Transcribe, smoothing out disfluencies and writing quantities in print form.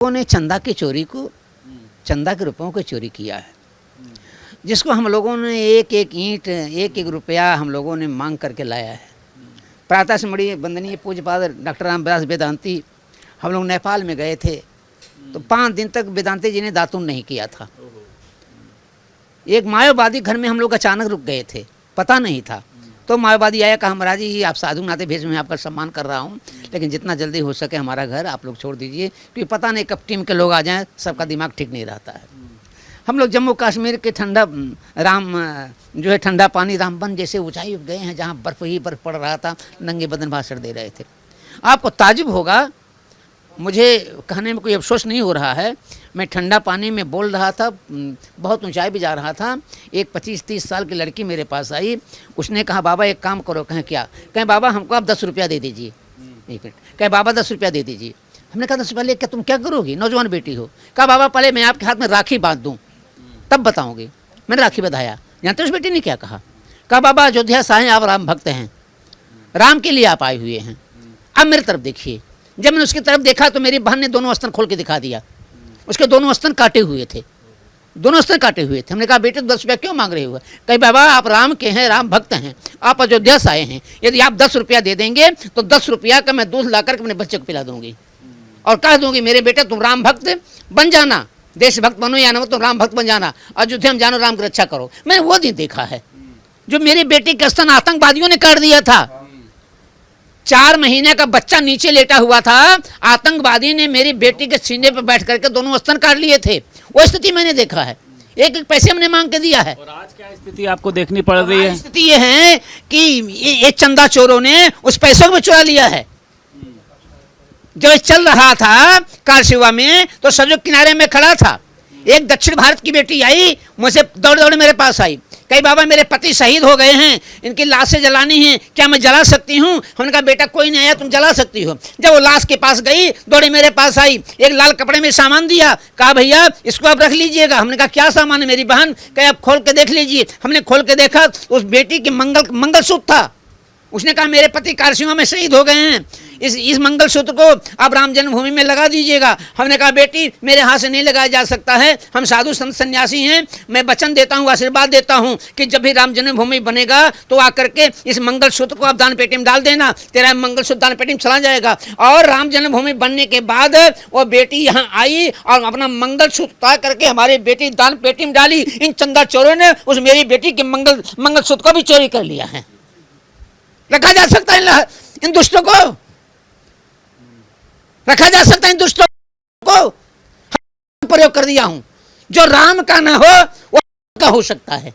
लोगों ने चंदा के रुपयों को चोरी किया है, जिसको हम लोगों ने एक एक ईंट एक एक रुपया हम लोगों ने मांग करके लाया है। प्रातः स्मरणीय वंदनीय पूज्य पाद डॉक्टर रामदास वेदांती, हम लोग नेपाल में गए थे तो 5 दिन तक वेदांती जी ने दातुन नहीं किया था। एक मायावादी घर में हम लोग अचानक रुक गए थे, पता नहीं था। तो मायावादी आया, कहा महाराज जी आप साधु नाते भेज में आपका सम्मान कर रहा हूँ, लेकिन जितना जल्दी हो सके हमारा घर आप लोग छोड़ दीजिए, क्योंकि पता नहीं कब टीम के लोग आ जाएं, सबका दिमाग ठीक नहीं रहता है। हम लोग जम्मू कश्मीर के ठंडा पानी रामबन जैसे ऊंचाई गए हैं, जहाँ बर्फ़ ही बर्फ़ पड़ रहा था, नंगे बदन भाषण दे रहे थे। आपको ताजुब होगा, मुझे कहने में कोई अफसोस नहीं हो रहा है, मैं ठंडा पानी में बोल रहा था, बहुत ऊंचाई भी जा रहा था। एक 25-30 साल की लड़की मेरे पास आई, उसने कहा बाबा एक काम करो। कहें क्या? कहें बाबा हमको आप 10 रुपया दे दीजिए। एक मिनट, कहें बाबा 10 रुपया दे दीजिए। हमने कहा 10 रुपया ले क्या तुम क्या करोगी, नौजवान बेटी हो? कहा बाबा पहले मैं आपके हाथ में राखी बांध दूँ तब बताऊँगी। मैंने राखी बंधाया। जानते उस बेटी ने क्या कहा? कहा बाबा अयोध्या से आए, आप राम भक्त हैं, राम के लिए आप आए हुए हैं, अब मेरी तरफ देखिए। जब मैंने उसकी तरफ देखा तो मेरी बहन ने दोनों अस्त्र खोल के दिखा दिया। उसके दोनों अस्त्र काटे हुए थे, दोनों अस्त्र काटे हुए थे। हमने कहा बेटे 10 रुपया क्यों मांग रहे हो? कहीं बाबा आप राम के हैं, राम भक्त हैं, आप अयोध्या से आए हैं, यदि आप 10 रुपया दे देंगे तो 10 रुपया का मैं दूध ला करके अपने बच्चे को पिला दूंगी और कह दूंगी मेरे बेटे तुम राम भक्त बन जाना, देशभक्त बनो या ना, तुम राम भक्त बन जाना, अयोध्या में जानो, राम की रक्षा करो। मैंने वो दिन देखा है जो मेरी बेटी का स्तन आतंकवादियों ने काट दिया था। 4 महीने का बच्चा नीचे लेटा हुआ था, आतंकवादी ने मेरी बेटी के सीने पर बैठ करके दोनों स्तन काट लिए थे। वो स्थिति मैंने देखा है, एक एक पैसे हमने मांग के दिया है। और आज क्या स्थिति आपको देखनी पड़ रही है? स्थिति ये है कि ये चंदा चोरों ने उस पैसों को चुरा लिया है। जब चल रहा था कार सेवा में तो सड़क किनारे में खड़ा था, एक दक्षिण भारत की बेटी आई, मुझसे दौड़ दौड़ मेरे पास आई, कही बाबा मेरे पति शहीद हो गए हैं, इनकी लाशें जलानी हैं, क्या मैं जला सकती हूँ? हमने कहा बेटा कोई नहीं आया, तुम जला सकती हो। जब वो लाश के पास गई, दौड़े मेरे पास आई, एक लाल कपड़े में सामान दिया, कहा भैया इसको आप रख लीजिएगा। हमने कहा क्या सामान है? मेरी बहन कहे आप खोल के देख लीजिए। हमने खोल के देखा, उस बेटी के मंगलसूत्र था। उसने कहा मेरे पति कारसिंगा में शहीद हो गए हैं, इस मंगलसूत्र को आप राम जन्मभूमि में लगा दीजिएगा। हमने कहा बेटी मेरे हाथ से नहीं लगाया जा सकता है, हम साधु संत सन्यासी हैं, मैं वचन देता हूँ, आशीर्वाद देता हूँ कि जब भी राम जन्मभूमि बनेगा तो आकर के इस मंगलसूत्र को आप दान पेटी में डाल देना, तेरा मंगलसूत्र दान पेटी में चला जाएगा। और राम जन्मभूमि बनने के बाद वो बेटी यहाँ आई और अपना मंगलसूत्र उतार करके हमारी बेटी दान पेटी में डाली। इन चंदा चोरों ने उस मेरी बेटी के मंगलसूत्र को भी चोरी कर लिया है। रखा जा सकता है इन दुष्टों को, रखा जा सकता है इन दुष्टों को। प्रयोग कर दिया हूं, जो राम का ना हो वो का हो सकता है।